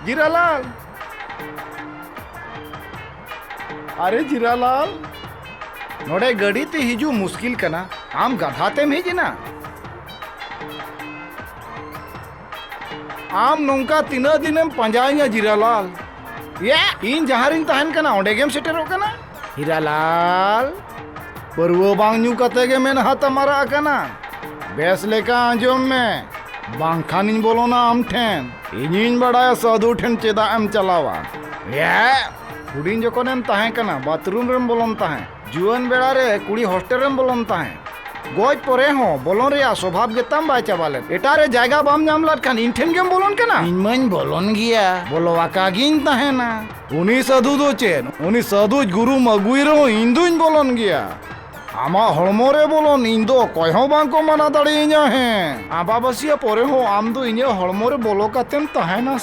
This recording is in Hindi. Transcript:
जीरालाल, अरे जीरालाल, नोड़े गड़ी ते हिजू मुश्किल कना, आम गधाते में ही ना। आम नौका तीना दिन में पंजाएंगे जीरालाल। ये इन जहारिंग तहन कना ओंडे गेम सेटेरो कना। हीरालाल, परवो बांग न्यू कते के मेन हाथ हमारा कना। बेस लेका आंजोम में बांखान इन बोलो ना आम ठेन। इनिन बड़ा साधु ठेन चेदा एम चलावा। ये कुड़ीन जोकोन एम ताहे कना बाथरूम रेम बोलोन ताहे। जुआन बेड़ा रे कुड़ी हॉस्टल रेम बोलोन ताहे। गोज परे हो बोलोन रे स्वभाव गेताम बाय चाबाले। एटारे जायगा बाम नाम लाट खान इन ठेन गेम बोलोन कना। इन मन बोलोन गिया। बोलो वाकागिन ताहे ना। उनी साधु दो चेन। उनी साधु गुरु मगुई रो इंदुन बोलोन गिया। आमा हड़मोरे बोलोन इंदो कोई हो बांको मना दाड़ी इन्या है। आबा बसिया परे हो आम दो इन्या हड़मोरे बोलो कातेम ताहे ना